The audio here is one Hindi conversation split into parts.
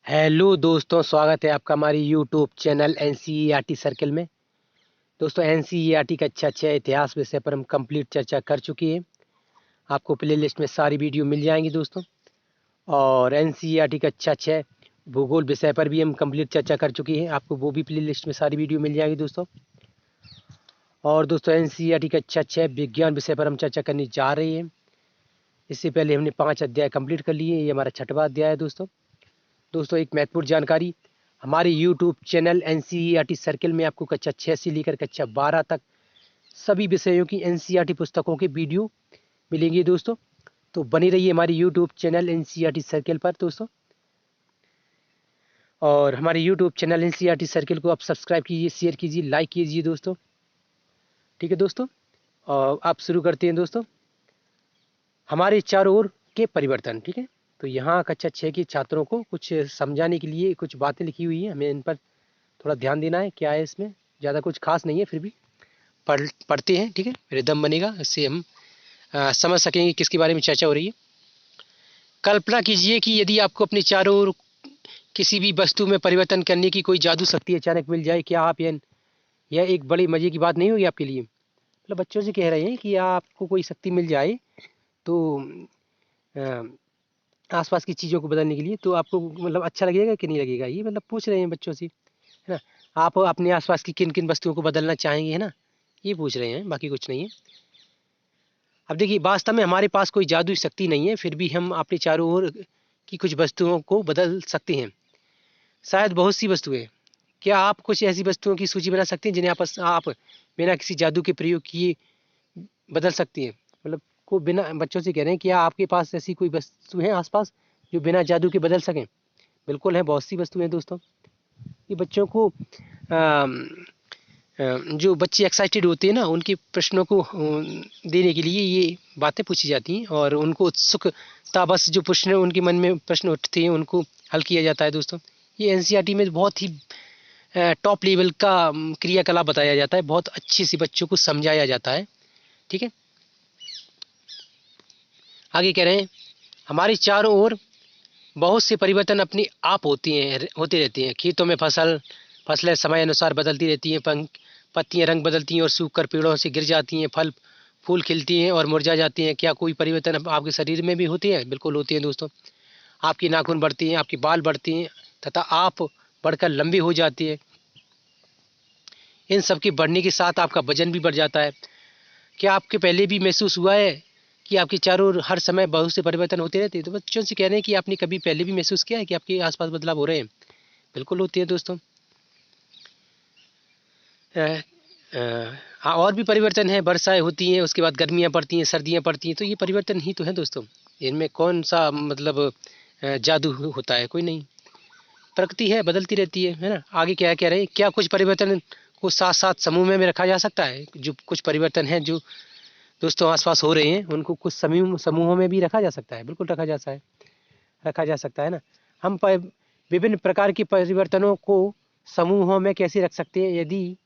हेलो दोस्तों, स्वागत है आपका हमारी यूट्यूब चैनल एनसीईआरटी सर्कल में। दोस्तों, एनसीईआरटी का अच्छा इतिहास विषय पर हम कंप्लीट चर्चा कर चुकी है। आपको प्लेलिस्ट में सारी वीडियो मिल जाएंगी दोस्तों। और एनसीईआरटी का अच्छा भूगोल विषय पर भी हम कंप्लीट चर्चा कर चुकी है। आपको वो भी प्लेलिस्ट में सारी वीडियो मिल जाएगी दोस्तों। और दोस्तों, एनसीईआरटी का अच्छा विज्ञान विषय पर हम चर्चा करने जा रहे हैं। इससे पहले हमने 5 अध्याय कंप्लीट कर लिए। ये हमारा 6वां अध्याय है दोस्तों, एक महत्वपूर्ण जानकारी, हमारे यूट्यूब चैनल एनसीईआरटी सर्कल में आपको कक्षा 6 से लेकर कक्षा 12 तक सभी विषयों की एनसीईआरटी पुस्तकों के वीडियो मिलेंगे दोस्तों। तो बनी रहिए हमारे यूट्यूब चैनल एनसीईआरटी सर्कल पर दोस्तों। और हमारे यूट्यूब चैनल एनसीईआरटी सर्कल को आप सब्सक्राइब कीजिए, शेयर कीजिए, लाइक कीजिए दोस्तों। ठीक है दोस्तों, और आप शुरू करते हैं दोस्तों। हमारे चारों ओर के परिवर्तन। ठीक है, तो यहाँ कक्षा 6 के छात्रों को कुछ समझाने के लिए कुछ बातें लिखी हुई हैं, हमें इन पर थोड़ा ध्यान देना है। क्या है इसमें, ज़्यादा कुछ खास नहीं है, फिर भी पढ़ते हैं। ठीक है, रिदम बनेगा, इससे हम समझ सकेंगे किसके बारे में चर्चा हो रही है। कल्पना कीजिए कि यदि आपको अपने चारों ओर किसी भी वस्तु में परिवर्तन करने की कोई जादू शक्ति अचानक मिल जाए, क्या आप यह एक बड़ी मज़े की बात नहीं होगी आपके लिए। मतलब बच्चों से कह रहे हैं कि आपको कोई शक्ति मिल जाए तो आसपास की चीज़ों को बदलने के लिए, तो आपको मतलब अच्छा लगेगा कि नहीं लगेगा, ये मतलब पूछ रहे हैं बच्चों से, है ना। आप अपने आसपास की किन किन वस्तुओं को बदलना चाहेंगे, है ना, ये पूछ रहे हैं, बाकी कुछ नहीं है। अब देखिए, वास्तव में हमारे पास कोई जादुई शक्ति नहीं है, फिर भी हम अपने चारों ओर की कुछ वस्तुओं को बदल सकते हैं। शायद बहुत सी वस्तुएं। क्या आप कुछ ऐसी वस्तुओं की सूची बना सकते हैं जिन्हें आप बिना किसी जादू के प्रयोग किए बदल सकती हैं। मतलब को बिना, बच्चों से कह रहे हैं क्या आपके पास ऐसी कोई वस्तु है आसपास जो बिना जादू के बदल सकें। बिल्कुल है, बहुत सी वस्तुएं दोस्तों। ये बच्चों को जो बच्चे एक्साइटेड होते हैं ना, उनके प्रश्नों को देने के लिए ये बातें पूछी जाती हैं, और उनको उत्सुकता बस जो प्रश्न उनके मन में प्रश्न उठते हैं उनको हल किया जाता है दोस्तों। ये एनसीईआरटी में बहुत ही टॉप लेवल का क्रियाकलाप बताया जाता है, बहुत अच्छे से बच्चों को समझाया जाता है। ठीक है, आगे कह रहे हैं, हमारे चारों ओर बहुत से परिवर्तन अपने आप होते रहते हैं। खेतों में फसलें समय अनुसार बदलती रहती हैं, पत्तियां रंग बदलती हैं और सूख कर पेड़ों से गिर जाती हैं, फल फूल खिलती हैं और मुरझा जाती हैं। क्या कोई परिवर्तन आपके शरीर में भी होते हैं? बिल्कुल होते हैं दोस्तों। आपकी नाखून बढ़ती हैं, आपके बाल बढ़ते हैं, तथा आप बढ़कर लंबी हो जाती है। इन सब के बढ़ने के साथ आपका वजन भी बढ़ जाता है। क्या आपके पहले भी महसूस हुआ है कि आपके चारों ओर हर समय बहुत से परिवर्तन होते रहते हैं? तो बच्चों से कह रहे हैं कि आपने कभी पहले भी महसूस किया है कि आपके आसपास बदलाव हो रहे हैं? बिल्कुल होते हैं दोस्तों। हाँ, और भी परिवर्तन है, वर्षाएं होती हैं, उसके बाद गर्मियाँ पड़ती हैं, सर्दियाँ पड़ती हैं, तो ये परिवर्तन ही तो है दोस्तों। इनमें कौन सा मतलब जादू होता है? कोई नहीं। प्रकृति है, बदलती रहती है ना। आगे क्या कह रहे हैं, क्या कुछ परिवर्तन को साथ साथ समूह में रखा जा सकता है? जो कुछ परिवर्तन है जो दोस्तों आसपास हो रहे हैं, उनको कुछ समूहों में भी रखा जा सकता है। बिल्कुल रखा जा सकता है ना। हम विभिन्न प्रकार के परिवर्तनों को समूहों में कैसे रख सकते हैं?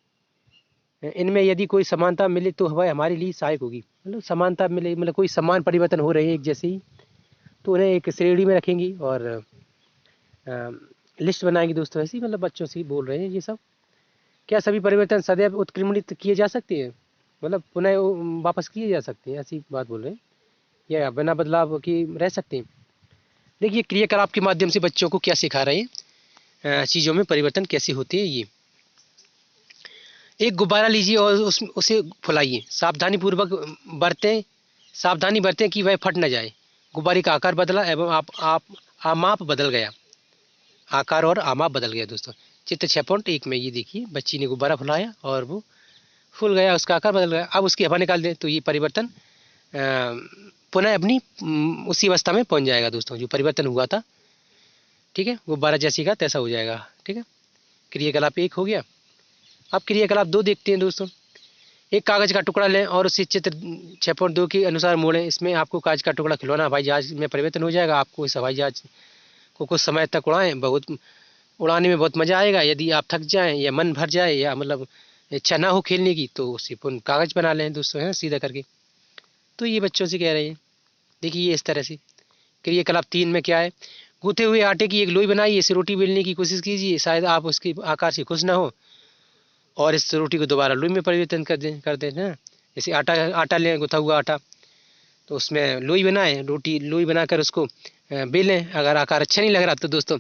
इनमें यदि कोई समानता मिले तो वह हमारे लिए सहायक होगी। मतलब समानता मिले, मतलब कोई समान परिवर्तन हो रहे हैं एक जैसे ही, तो उन्हें एक श्रेणी में रखेंगी और लिस्ट बनाएंगे दोस्तों। ऐसे ही मतलब बच्चों से ही बोल रहे हैं ये सब। क्या सभी परिवर्तन सदैव उत्क्रमणित किए जा सकते हैं, मतलब पुनः वापस किए जा सकते हैं, ऐसी बात बोल रहे हैं, या बिना बदलाव के रह सकते हैं? देखिए, क्रियाकलाप के माध्यम से बच्चों को क्या सिखा रहे हैं, चीज़ों में परिवर्तन कैसे होते हैं। ये एक गुब्बारा लीजिए और उसे फुलाइए। सावधानी बरतें कि वह फट न जाए। गुब्बारे का आकार बदला एवं आप आमाप बदल गया। आकार और आमाप बदल गया दोस्तों। चित्र 6.1 में ये देखिए, बच्ची ने गुब्बारा फुलाया और वो फूल गया, उसका आकार बदल गया। अब उसकी हवा निकाल दें तो ये परिवर्तन पुनः अपनी उसी अवस्था में पहुंच जाएगा दोस्तों, जो परिवर्तन हुआ था। ठीक है, गुब्बारा जैसी का तैसा हो जाएगा। ठीक है, क्रियाकलाप 1 हो गया। अब क्रियाकलाप 2 देखते हैं दोस्तों। एक कागज का टुकड़ा लें और उसे चित्र 6.2 के अनुसार मोड़ें। इसमें आपको कागज का टुकड़ा खिलौना हवाई जहाज में परिवर्तन हो जाएगा। आपको इस हवाई जहाज को कुछ समय तक उड़ाने में बहुत मज़ा आएगा। यदि आप थक जाएं या मन भर जाए या मतलब इच्छा ना हो खेलने की, तो उसे पुनः कागज बना लें दोस्तों, है सीधा करके। तो ये बच्चों से कह रहे हैं। देखिए, ये इस तरह से। क्रियाकलाप 3 में क्या है, गूथे हुए आटे की एक लोई बनाइए, इसे रोटी बेलने की कोशिश कीजिए, शायद आप उसके आकार से खुश ना हो और इस रोटी को दोबारा लोई में परिवर्तन कर दें ना। जैसे आटा आटा लें, गूथा हुआ आटा, तो उसमें लोई बनाएं, रोटी लोई बनाकर उसको बेलें। अगर आकार अच्छा नहीं लग रहा तो दोस्तों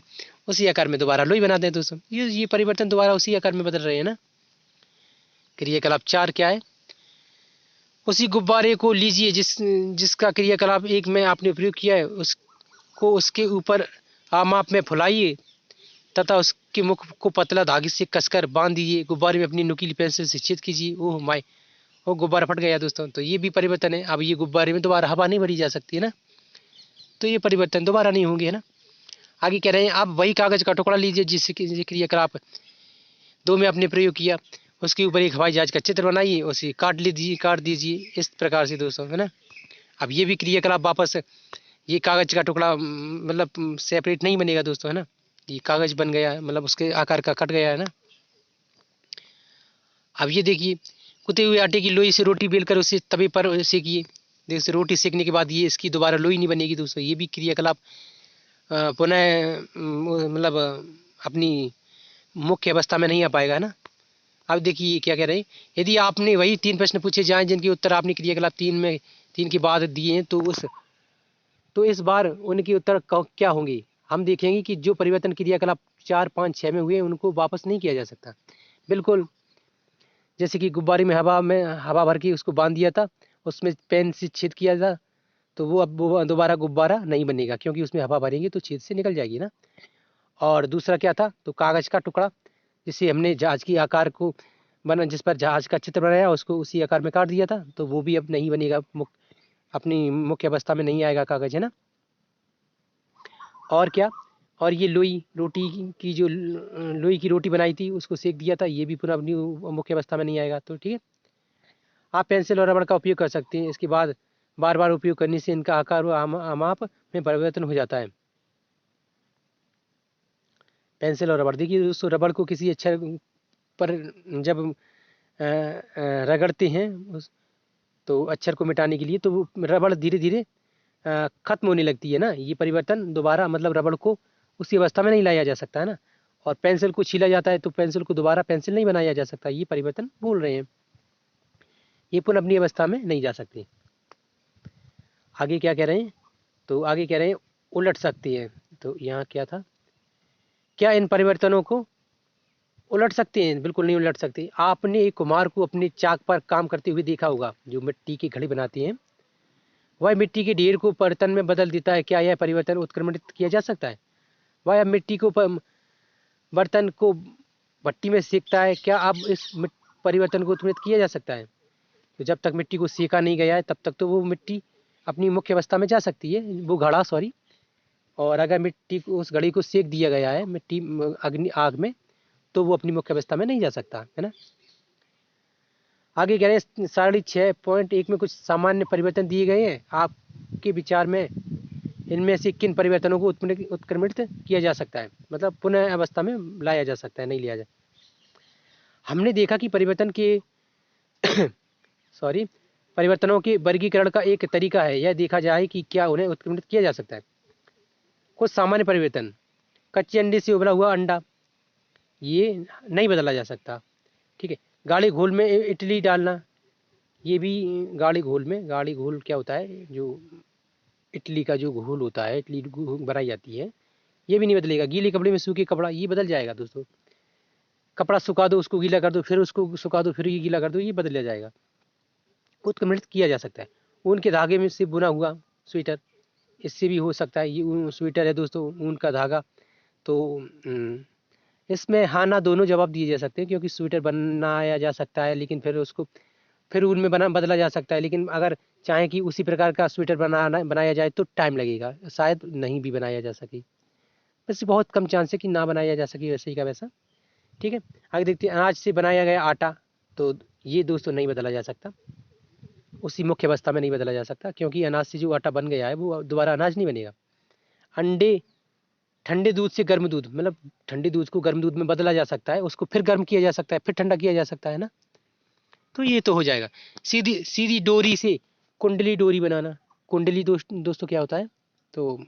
उसी आकार में दोबारा लोई बना दें दोस्तों। ये परिवर्तन दोबारा उसी आकार में बदल रहे हैं ना। क्रियाकलाप 4 क्या है? उसी गुब्बारे को लीजिए जिसका क्रियाकलाप 1 में आपने प्रयोग किया है, उसको उसके ऊपर आमाप में फुलाइए तथा उसके मुख को पतला धागे से कसकर बांध दीजिए। गुब्बारे में अपनी नुकीली पेंसिल से छेद कीजिए। ओह माय, वो गुब्बारा फट गया दोस्तों। तो ये भी परिवर्तन है। अब ये गुब्बारे में दोबारा हवा नहीं भरी जा सकती है ना, तो ये परिवर्तन दोबारा नहीं होंगे, है ना। आगे कह रहे हैं आप वही कागज का टुकड़ा लीजिए जिससे क्रियाकलाप 2 में आपने प्रयोग किया, उसके ऊपर एक हवाई जहाज का चित्र बनाइए, उसे काट दीजिए इस प्रकार से दोस्तों, है ना। अब ये भी क्रियाकलाप वापस ये कागज का टुकड़ा मतलब सेपरेट नहीं बनेगा दोस्तों, है ना। ये कागज बन गया, मतलब उसके आकार का कट गया, है ना। अब ये देखिए, कुटे हुए आटे की लोई से रोटी बेलकर उसे तवे पर सेकिए। देखिए रोटी सेकने के बाद ये इसकी दोबारा लोई नहीं बनेगी दोस्तों। ये भी क्रियाकलाप पुनः मतलब अपनी मुख्य अवस्था में नहीं आ पाएगा, है ना। अब देखिए क्या कह रहे हैं, यदि आपने वही 3 प्रश्न पूछे जाएं जिनके उत्तर आपने क्रियाकलाप 3 के बाद दिए हैं, तो इस बार उनके उत्तर क्या होंगे। हम देखेंगे कि जो परिवर्तन क्रियाकलाप 4, 5, 6 में हुए उनको वापस नहीं किया जा सकता। बिल्कुल जैसे कि गुब्बारे में हवा भर के उसको बांध दिया था, उसमें पेन से छेद किया था, तो वो अब वो दोबारा गुब्बारा नहीं बनेगा क्योंकि उसमें हवा भरेंगे तो छेद से निकल जाएगी ना। और दूसरा क्या था, तो कागज का टुकड़ा जिसे हमने जहाज की आकार को बना, जिस पर जहाज का चित्र बनाया उसको उसी आकार में काट दिया था, तो वो भी अब नहीं बनेगा, अपनी मुख्य अवस्था में नहीं आएगा कागज, है ना। और क्या, और ये लोई रोटी की जो लोई की रोटी बनाई थी उसको सेक दिया था, ये भी पुनः अपनी मुख्य अवस्था में नहीं आएगा। तो ठीक है, आप पेंसिल और रबड़ का उपयोग कर सकते हैं। इसके बाद बार बार उपयोग करने से इनका आकार व माप में परिवर्तन हो जाता है। पेंसिल और रबड़, देखिए दोस्तों, रबड़ को किसी अक्षर पर जब रगड़ते हैं तो अक्षर को मिटाने के लिए, तो वो रबड़ धीरे धीरे खत्म होने लगती है ना। ये परिवर्तन दोबारा मतलब रबड़ को उसी अवस्था में नहीं लाया जा सकता, है ना। और पेंसिल को छीला जाता है तो पेंसिल को दोबारा पेंसिल नहीं बनाया जा सकता। ये परिवर्तन बोल रहे हैं, ये पुनः अपनी अवस्था में नहीं जा सकते। आगे क्या कह रहे हैं, तो आगे कह रहे हैं उलट सकती है। तो यहाँ क्या था, क्या इन परिवर्तनों को उलट सकते हैं? बिल्कुल नहीं उलट सकते। आपने एक कुम्हार को अपने चाक पर काम करते हुए देखा होगा, जो मिट्टी की घड़ी बनाती हैं, वह मिट्टी के ढेर को बर्तन में बदल देता है। क्या यह परिवर्तन उत्क्रमणित किया जा सकता है? वह अब मिट्टी को बर्तन को भट्टी में सेकता है। क्या अब इस परिवर्तन को उत्क्रमणित किया जा सकता है? तो जब तक मिट्टी को सेका नहीं गया है तब तक तो वो मिट्टी अपनी मुख्य अवस्था में जा सकती है, वो घड़ा सॉरी। और अगर मिट्टी को उस घड़ी को सेक दिया गया है मिट्टी अग्नि आग में, तो वो अपनी मुख्य अवस्था में नहीं जा सकता, है ना। आगे कह रहे हैं 6.1 में कुछ सामान्य परिवर्तन दिए गए हैं। आपके विचार में इनमें से किन परिवर्तनों को उत्क्रमित किया जा सकता है, मतलब पुनः अवस्था में लाया जा सकता है, नहीं लिया जाए। हमने देखा कि परिवर्तन के सॉरी परिवर्तनों के वर्गीकरण का एक तरीका है यह देखा जाए कि क्या उन्हें उत्क्रमित किया जा सकता है। कुछ सामान्य परिवर्तन, कच्चे अंडे से उबला हुआ अंडा, ये नहीं बदला जा सकता, ठीक है। गाढ़े घोल में इडली डालना, ये भी गाढ़े घोल क्या होता है, जो इडली का जो घोल होता है, इडली बनाई जाती है, ये भी नहीं बदलेगा। गीले कपड़े में सूखे कपड़ा, ये बदल जाएगा दोस्तों। कपड़ा सुखा दो, उसको गीला कर दो, फिर उसको सुखा दो, फिर ये गीला कर दो, ये बदल जाएगा। उत्क्रमणित किया जा सकता है। ऊन के धागे में से बुना हुआ स्वेटर, इससे भी हो सकता है। ये स्वेटर है दोस्तों, ऊन का धागा। तो इसमें हाँ ना दोनों जवाब दिए जा सकते हैं, क्योंकि स्वेटर बनाया जा सकता है लेकिन फिर उसको फिर ऊन में बदला जा सकता है। लेकिन अगर चाहें कि उसी प्रकार का स्वेटर बनाया जाए तो टाइम लगेगा, शायद नहीं भी बनाया जा सके। वैसे बहुत कम चांस है कि ना बनाया जा सके वैसे ही का वैसा, ठीक है। आगे देखते हैं, अनाज से बनाया गया आटा, तो ये दोस्तों नहीं बदला जा सकता, उसी मुख्य अवस्था में नहीं बदला जा सकता, क्योंकि अनाज से जो आटा बन गया है वो दोबारा अनाज नहीं बनेगा। अंडे, ठंडे दूध से गर्म दूध, मतलब ठंडे दूध को गर्म दूध में बदला जा सकता है, उसको फिर गर्म किया जा सकता है, फिर ठंडा किया जा सकता है ना। तो ये तो हो जाएगा। सीधी सीधी डोरी से कुंडली डोरी बनाना, कुंडली दोस्तों क्या होता है, तो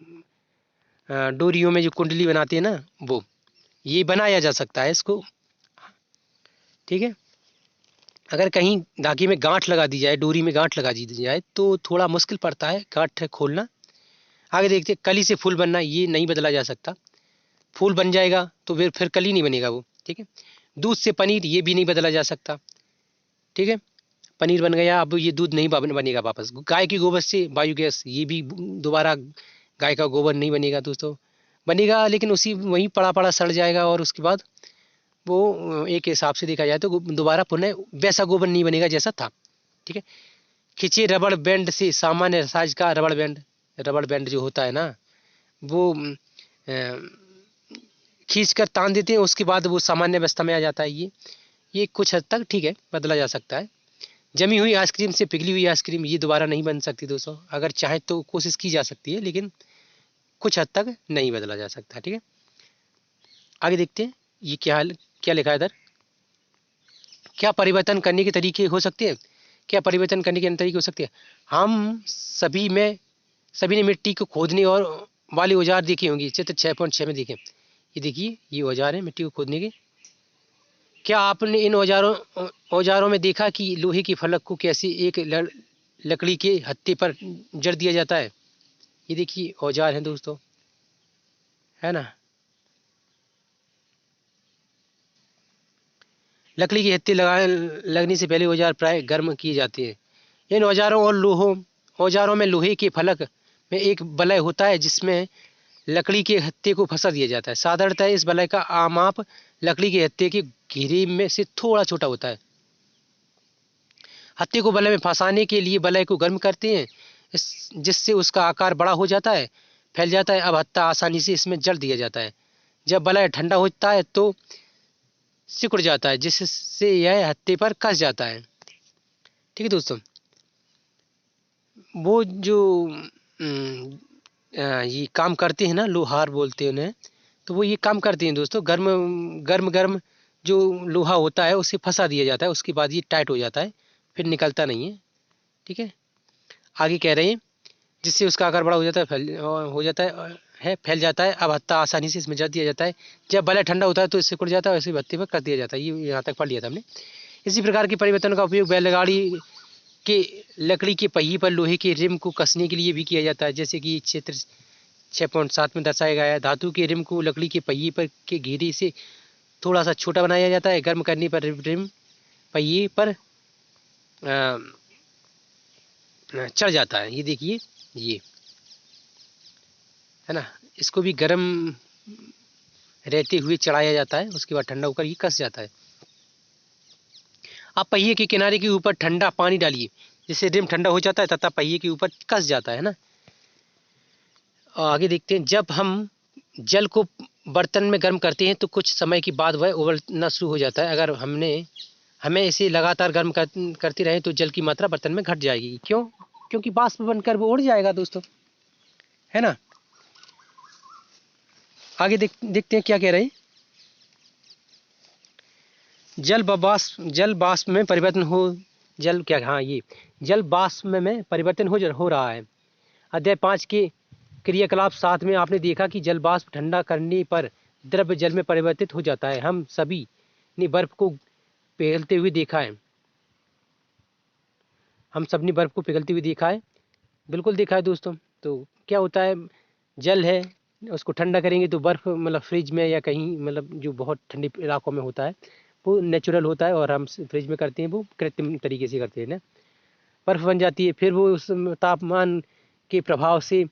डोरियों में जो कुंडली बनाते हैं ना, वो ये बनाया जा सकता है इसको। ठीक है, अगर कहीं धागे में गांठ लगा दी जाए, डोरी में गांठ लगा दी जाए तो थोड़ा मुश्किल पड़ता है गांठ खोलना। आगे देखते हैं, कली से फूल बनना, ये नहीं बदला जा सकता। फूल बन जाएगा तो फिर कली नहीं बनेगा वो। ठीक है, दूध से पनीर, ये भी नहीं बदला जा सकता। ठीक है, पनीर बन गया, अब ये दूध नहीं बनेगा वापस। गाय के गोबर से बायोगैस, ये भी दोबारा गाय का गोबर नहीं बनेगा दोस्तों। बनेगा लेकिन उसी वहीं पड़ा पड़ा सड़ जाएगा, और उसके बाद वो एक हिसाब से देखा जाए तो दोबारा पुनः वैसा गोबर नहीं बनेगा जैसा था। ठीक है, खिंचे रबड़ बैंड से, सामान्य साइज का रबड़ बैंड जो होता है ना, वो खींच कर तान देते हैं, उसके बाद वो सामान्य अवस्था में आ जाता है। ये कुछ हद तक ठीक है, बदला जा सकता है। जमी हुई आइसक्रीम से पिघली हुई आइसक्रीम, ये दोबारा नहीं बन सकती दोस्तों। अगर चाहे तो कोशिश की जा सकती है, लेकिन कुछ हद तक नहीं बदला जा सकता। ठीक है, आगे देखते हैं ये क्या लिखा है इधर। क्या परिवर्तन करने के तरीके हो सकते हैं? क्या परिवर्तन करने के तरीके हो सकते हैं? हम सभी ने मिट्टी को खोदने और वाले औजार देखे होंगे, चित्र 6.6 में देखें। ये देखिए, ये औजार है मिट्टी को खोदने के। क्या आपने इन औजारों में देखा कि लोहे की फलक को कैसे एक लकड़ी के हत्थे पर जड़ दिया जाता है? ये देखिए औजार हैं दोस्तों, है ना। लकड़ी के हत्थे लगने से पहले औजार प्राय गर्म किए जाते हैं। इन औजारों में लोहे के फलक में एक बलय होता है, जिसमें लकड़ी के हत्थे को फंसा दिया जाता है। साधारणतः इस बलय का माप लकड़ी के हत्थे के घेरे में से थोड़ा छोटा होता है। हत्थे को बलय में फंसाने के लिए बलय को गर्म करते हैं, जिससे उसका आकार बड़ा हो जाता है, फैल जाता है। अब हत्था आसानी से इसमें जड़ दिया जाता है। जब बलय ठंडा होता है तो सिकुड़ जाता है, जिससे यह हत्थे पर कस जाता है। ठीक है दोस्तों, वो जो ये काम करते हैं ना, लोहार बोलते हैं उन्हें, तो वो ये काम करते हैं दोस्तों। गर्म गर्म गर्म जो लोहा होता है उसे फंसा दिया जाता है, उसके बाद ये टाइट हो जाता है, फिर निकलता नहीं है। ठीक है, आगे कह रहे हैं, जिससे उसका आकार बड़ा हो जाता है, फैल जाता है। अब हत्था आसानी से इसमें जड़ दिया जाता है। जब बलय ठंडा होता है तो इससे सिकुड़ जाता है, वैसे भत्ते पर कर दिया जाता है। ये यहाँ तक पढ़ लिया था हमने। इसी प्रकार के परिवर्तन का उपयोग बैलगाड़ी के लकड़ी के पहिए पर लोहे के रिम को कसने के लिए भी किया जाता है, जैसे कि क्षेत्र 6.7 में दर्शाया गया है। धातु के रिम को लकड़ी के पहिए पर के घेरे से थोड़ा सा छोटा बनाया जाता है। गर्म करने पर रिम पहिए पर चढ़ जाता है। ये देखिए, ये है ना, इसको भी गर्म रहते हुए चढ़ाया जाता है, उसके बाद ठंडा होकर ये कस जाता है। आप पहिए के किनारे के ऊपर ठंडा पानी डालिए, जिससे रिम ठंडा हो जाता है तथा पहिए के ऊपर कस जाता है ना। और आगे देखते हैं, जब हम जल को बर्तन में गर्म करते हैं तो कुछ समय के बाद वह उबलना शुरू हो जाता है। अगर हमें इसे लगातार गर्म करते रहें तो जल की मात्रा बर्तन में घट जाएगी। क्यों? क्योंकि वाष्प बनकर वो उड़ जाएगा दोस्तों, है ना। आगे देखते हैं क्या कह रहे हैं। जल वाष्प में परिवर्तन हो जल क्या हाँ ये जल वाष्प में परिवर्तन हो रहा है। अध्याय 5 के क्रियाकलाप 7 में आपने देखा कि जल वाष्प ठंडा करने पर द्रव्य जल में परिवर्तित हो जाता है। हम सभी ने बर्फ को पिघलते हुए देखा है। बिल्कुल देखा है दोस्तों। तो क्या होता है, जल है, उसको ठंडा करेंगे तो बर्फ, मतलब फ्रिज में या कहीं, मतलब जो बहुत ठंडे इलाकों में होता है वो नेचुरल होता है, और हम फ्रिज में करते हैं वो कृत्रिम तरीके से करते हैं ना। बर्फ बन जाती है, फिर वो उस तापमान के प्रभाव से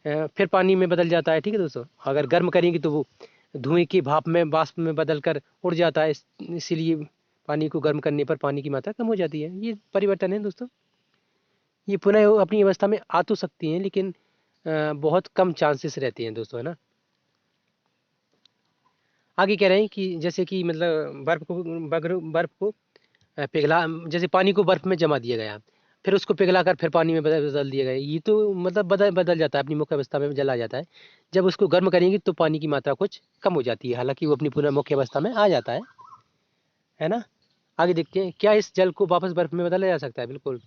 फिर पानी में बदल जाता है। ठीक है दोस्तों, अगर गर्म करेंगे तो वो धुएं की भाप में, वाष्प में बदल कर उड़ जाता है। इसीलिए पानी को गर्म करने पर पानी की मात्रा कम हो जाती है। ये परिवर्तन है दोस्तों। ये पुनः अपनी अवस्था में आ तो सकती हैं, लेकिन बहुत कम चांसेस रहते हैं दोस्तों, है ना। आगे कह रहे हैं कि जैसे कि मतलब बर्फ को पिघला, जैसे पानी को बर्फ में जमा दिया गया, फिर उसको पिघला कर फिर पानी में बदल दिया गया। ये तो मतलब बदल जाता है, अपनी मुख्य अवस्था में जला जाता है। जब उसको गर्म करेंगे तो पानी की मात्रा कुछ कम हो जाती है, हालांकि वो अपनी पुनः मुख्य अवस्था में आ जाता है ना। आगे देखते हैं, क्या इस जल को वापस बर्फ में बदला जा सकता है? बिल्कुल,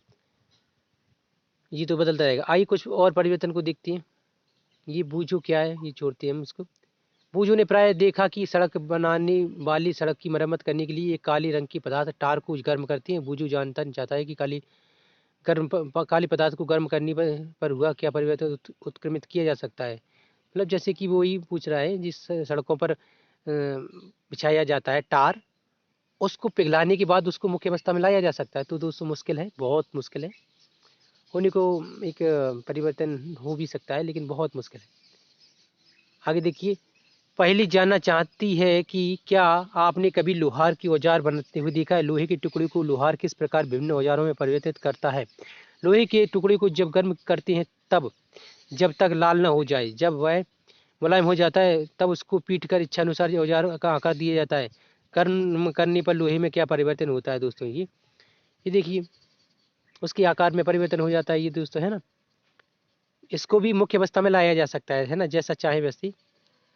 ये तो बदलता रहेगा। आइए कुछ और परिवर्तन को देखते हैं। ये बूझो क्या है, ये छोड़ते हैं हम उसको। बूझो ने प्राय देखा कि सड़क बनाने वाली सड़क की मरम्मत करने के लिए एक काले रंग की पदार्थ टार को गर्म करती है। बूझो जानता चाहता है कि काली पदार्थ को गर्म करने पर हुआ क्या परिवर्तन उत्क्रमित किया जा सकता है। मतलब जैसे कि वो ही पूछ रहा है, जिस सड़कों पर बिछाया जाता है टार, उसको पिघलाने के बाद उसको मुख्य अवस्था में लाया जा सकता है। तो दोस्तों मुश्किल है, बहुत मुश्किल है होने को। एक परिवर्तन हो भी सकता है लेकिन बहुत मुश्किल है। आगे देखिए, पहली जानना चाहती है कि क्या आपने कभी लोहार की औजार बनाते हुए देखा है। लोहे के टुकड़े को लोहार किस प्रकार विभिन्न औजारों में परिवर्तित करता है। लोहे के टुकड़े को जब गर्म करते हैं तब जब तक लाल न हो जाए, जब वह मुलायम हो जाता है तब उसको पीट कर इच्छानुसार औजार का आकार दिया जाता है। गर्म करने पर लोहे में क्या परिवर्तन होता है दोस्तों, ये देखिए उसके आकार में परिवर्तन हो जाता है। ये दोस्तों है ना, इसको भी मुख्य अवस्था में लाया जा सकता है ना, जैसा चाहे वैसे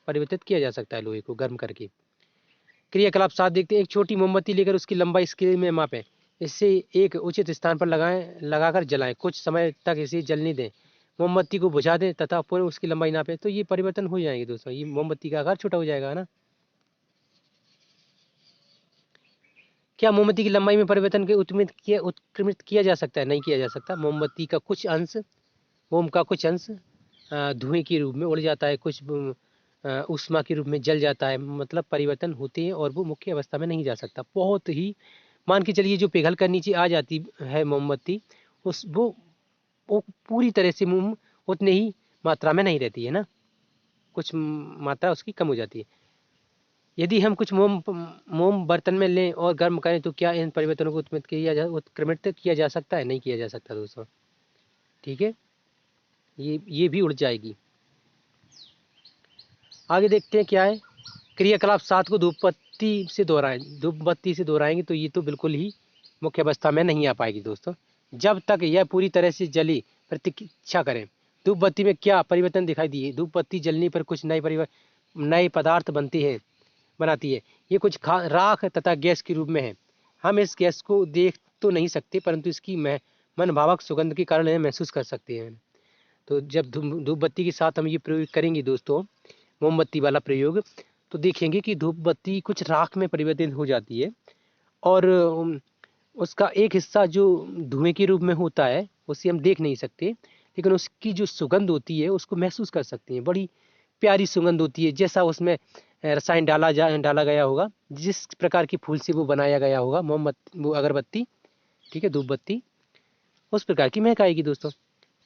परिवर्तित किया जा सकता है लोहे को गर्म करके। क्रियाकलाप 7 देखते हैं। एक छोटी मोमबत्ती लेकर उसकी लंबाई स्केल में मापें। इसे एक उचित स्थान पर लगाकर जलाएं। कुछ समय तक इसे जलने दें। मोमबत्ती को बुझा दें तथा पुनः उसकी लंबाई नापें। तो ये परिवर्तन हो जाएंगे दोस्तों, ये मोमबत्ती का आकार छोटा हो जाएगा ना। क्या मोमबत्ती की लंबाई में परिवर्तन के उत्क्रमित किया जा सकता है? नहीं किया जा सकता। मोमबत्ती का कुछ अंश, मोम का कुछ अंश धुएं के रूप में उड़ जाता है, कुछ ऊष्मा के रूप में जल जाता है। मतलब परिवर्तन होते हैं और वो मुख्य अवस्था में नहीं जा सकता। बहुत ही मान के चलिए जो पिघल कर नीचे आ जाती है मोमबत्ती, उस वो पूरी तरह से मोम उतने ही मात्रा में नहीं रहती है ना, कुछ मात्रा उसकी कम हो जाती है। यदि हम कुछ मोम बर्तन में लें और गर्म करें तो क्या इन परिवर्तनों को उत्क्रमित किया जा सकता है? नहीं किया जा सकता दोस्तों। ठीक है, ये भी उड़ जाएगी। आगे देखते हैं क्या है। क्रियाकलाप 7 को धूप बत्ती से दोहराएंगे तो ये तो बिल्कुल ही मुख्य अवस्था में नहीं आ पाएगी दोस्तों, जब तक यह पूरी तरह से जली प्रतीक्षा करें। धूप बत्ती में क्या परिवर्तन दिखाई दिए? धूप बत्ती जलने पर कुछ नए पदार्थ बनाती है। ये कुछ राख तथा गैस के रूप में है। हम इस गैस को देख तो नहीं सकते परंतु इसकी मनभावक सुगंध के कारण महसूस कर सकते हैं। तो जब धूप बत्ती के साथ हम ये प्रयोग करेंगे दोस्तों, मोमबत्ती वाला प्रयोग, तो देखेंगे कि धूप बत्ती कुछ राख में परिवर्तित हो जाती है और उसका एक हिस्सा जो धुएं के रूप में होता है उसे हम देख नहीं सकते, लेकिन उसकी जो सुगंध होती है उसको महसूस कर सकते हैं। बड़ी प्यारी सुगंध होती है, जैसा उसमें रसायन डाला गया होगा, जिस प्रकार की फूल से वो बनाया गया होगा मोमबत्ती, वो अगरबत्ती, ठीक है, धूप बत्ती, उस प्रकार की महक आएगी दोस्तों।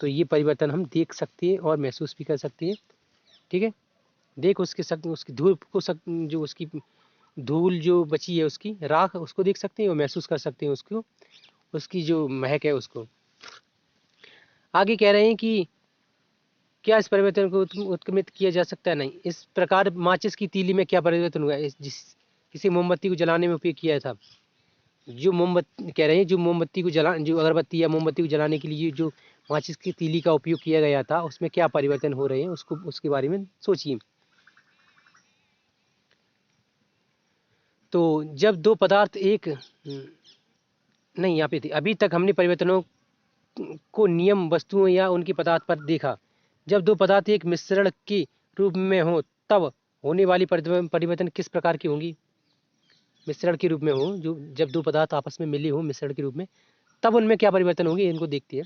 तो ये परिवर्तन हम देख सकते हैं और महसूस भी कर सकते हैं। ठीक है, देख उसकी धूल को जो उसकी धूल जो बची है उसकी राख, उसको देख सकते हैं और महसूस कर सकते हैं उसको, उसकी जो महक है उसको। आगे कह रहे हैं कि क्या इस परिवर्तन को उत्क्रमित किया जा सकता है? नहीं। इस प्रकार माचिस की तीली में क्या परिवर्तन हुआ है किसी मोमबत्ती को जलाने में उपयोग किया था? जो मोमबत्ती कह रहे हैं, जो अगरबत्ती या मोमबत्ती को जलाने के लिए जो माचिस की तीली का उपयोग किया गया था उसमें क्या परिवर्तन हो रहे हैं, उसको उसके बारे में सोचिए। तो जब दो पदार्थ एक नहीं, यहाँ पे थी। अभी तक हमने परिवर्तनों को नियम वस्तुओं या उनके पदार्थ पर देखा। जब दो पदार्थ एक मिश्रण के रूप में हो तब होने वाली परिवर्तन किस प्रकार की होंगी? मिश्रण के रूप में हो, जो जब दो पदार्थ आपस में मिले हो मिश्रण के रूप में, तब उनमें क्या परिवर्तन होंगे, इनको देखते हैं।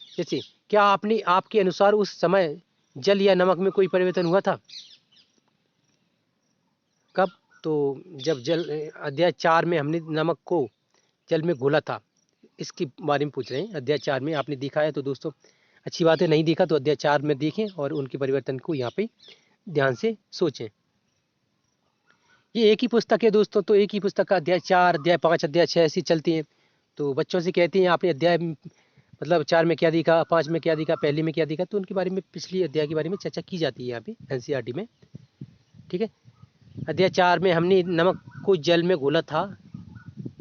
जैसे क्या आपके अनुसार उस समय जल या नमक में कोई परिवर्तन हुआ था? कब? तो जब अध्याय 4 में हमने नमक को जल में घोला था, इसके बारे में पूछ रहे हैं। अध्याय 4 में आपने देखा है तो दोस्तों अच्छी बात है, नहीं देखा तो अध्याय 4 में देखें और उनके परिवर्तन को यहाँ पे ध्यान से सोचें। ये एक ही पुस्तक है दोस्तों, तो एक ही पुस्तक का अध्याय 4, अध्याय 5, अध्याय 6 ऐसी चलती हैं। तो बच्चों से कहते हैं आपने अध्याय मतलब 4 में क्या देखा, 5 में क्या देखा, पहले में क्या देखा, तो उनके बारे में पिछली अध्याय के बारे में चर्चा की जाती है यहाँ पे एनसीईआरटी में। ठीक है, अध्याय 4 में हमने नमक को जल में घोला था।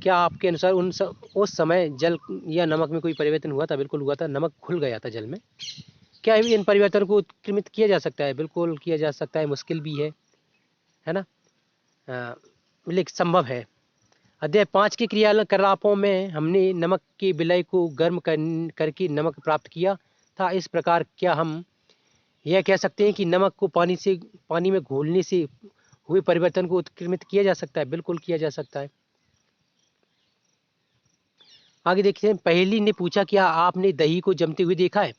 क्या आपके अनुसार उस समय जल या नमक में कोई परिवर्तन हुआ था? बिल्कुल हुआ था, नमक घुल गया था जल में। क्या इन परिवर्तन को उत्क्रमित किया जा सकता है? बिल्कुल किया जा सकता है, मुश्किल भी है ना, लेकिन संभव है। अध्याय 5 के क्रियाकलापों में हमने नमक के विलय को गर्म करके नमक प्राप्त किया था। इस प्रकार क्या हम यह कह सकते हैं कि नमक को पानी में घोलने से हुए परिवर्तन को उत्क्रमित किया जा सकता है। बिल्कुल किया जा सकता है। आगे देखते हैं, पहेली ने पूछा, क्या आपने दही को जमते हुए देखा है?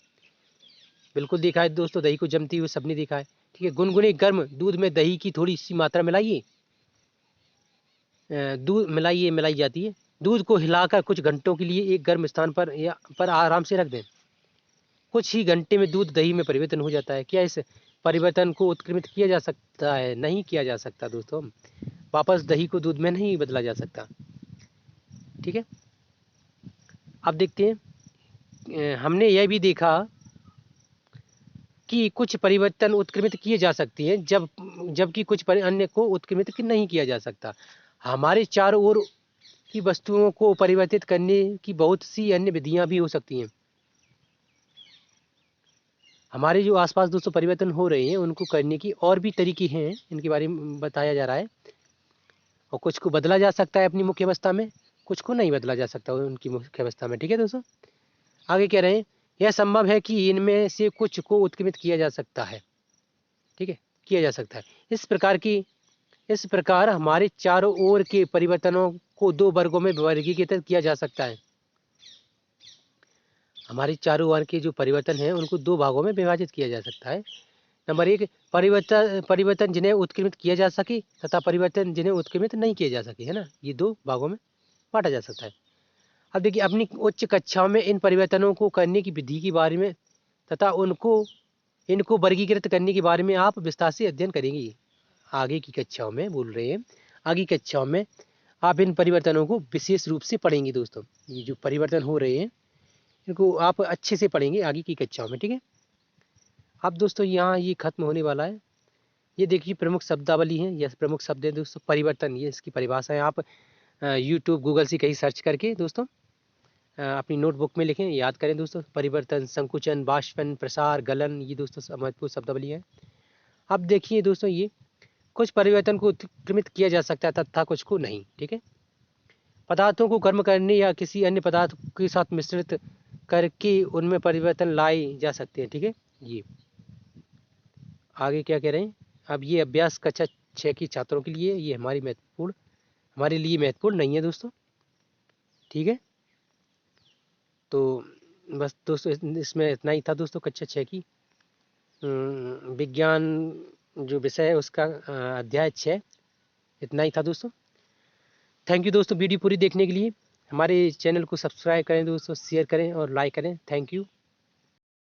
बिल्कुल देखा है दोस्तों, दही को जमते हुए सबने देखा है। ठीक है, गुनगुने गर्म दूध में दही की थोड़ी सी मात्रा मिलाइए। दूध मिलाई जाती है। दूध को हिलाकर कुछ घंटों के लिए एक गर्म स्थान पर आराम से रख दें। कुछ ही घंटे में दूध दही में परिवर्तन हो जाता है। क्या इस परिवर्तन को उत्क्रमित किया जा सकता है? नहीं किया जा सकता दोस्तों। वापस दही को दूध में नहीं बदला जा सकता। ठीक है, अब देखते हैं, हमने यह भी देखा कि कुछ परिवर्तन उत्क्रमित किए जा सकते हैं जबकि कुछ अन्य को उत्क्रमित नहीं किया जा सकता। हमारे चारों ओर की वस्तुओं को परिवर्तित करने की बहुत सी अन्य विधियां भी हो सकती हैं। हमारे जो आसपास दोस्तों परिवर्तन हो रहे हैं उनको करने की और भी तरीके हैं, इनके बारे में बताया जा रहा है। और कुछ को बदला जा सकता है अपनी मुख्य अवस्था में, कुछ को नहीं बदला जा सकता उनकी मुख्य अवस्था में। ठीक है दोस्तों, आगे कह रहे हैं, यह संभव है कि इनमें से कुछ को उत्क्रमित किया जा सकता है। ठीक है, किया जा सकता है। इस प्रकार हमारे चारों ओर के परिवर्तनों को दो वर्गों में वर्गीकृत किया जा सकता है। हमारे चारों ओर के जो परिवर्तन हैं उनको दो भागों में विभाजित किया जा सकता है। नंबर एक, परिवर्तन जिन्हें उत्क्रमित किया जा सके तथा परिवर्तन जिन्हें उत्क्रमित नहीं किया जा सके, है ना, ये दो भागों में बांटा जा सकता है। अब देखिए, अपनी उच्च कक्षाओं में इन परिवर्तनों को करने की विधि के बारे में तथा इनको वर्गीकृत करने के बारे में आप विस्तार से अध्ययन करेंगे। आगे की कक्षाओं में बोल रहे हैं, आगे की कक्षाओं में आप इन परिवर्तनों को विशेष रूप से पढ़ेंगे दोस्तों। ये जो परिवर्तन हो रहे हैं इनको आप अच्छे से पढ़ेंगे आगे की कक्षाओं में। ठीक है, अब दोस्तों यहाँ ये खत्म होने वाला है। ये देखिए प्रमुख शब्दावली है, यह प्रमुख शब्द है दोस्तों। परिवर्तन, ये इसकी परिभाषा है। आप यूट्यूब गूगल से कहीं सर्च करके दोस्तों अपनी नोटबुक में लिखें, याद करें दोस्तों। परिवर्तन, संकुचन, बाष्पन, प्रसार, गलन, ये दोस्तों महत्वपूर्ण शब्दावली है। अब देखिए दोस्तों, ये कुछ परिवर्तन को उत्क्रमित किया जा सकता है तथा कुछ को नहीं। ठीक है, पदार्थों को गर्म करने या किसी अन्य पदार्थ के साथ मिश्रित करके उनमें परिवर्तन लाए जा सकते हैं। ठीक है, ये आगे क्या कह रहे हैं, अब ये अभ्यास कक्षा 6 की छात्रों के लिए, ये हमारे लिए महत्वपूर्ण नहीं है दोस्तों। ठीक है, तो बस दोस्तों इसमें इतना ही था दोस्तों। कक्षा 6 की विज्ञान जो विषय है उसका अध्याय 6 इतना ही था दोस्तों। थैंक यू दोस्तों वीडियो पूरी देखने के लिए। हमारे चैनल को सब्सक्राइब करें दोस्तों, शेयर करें और लाइक करें। Thank you.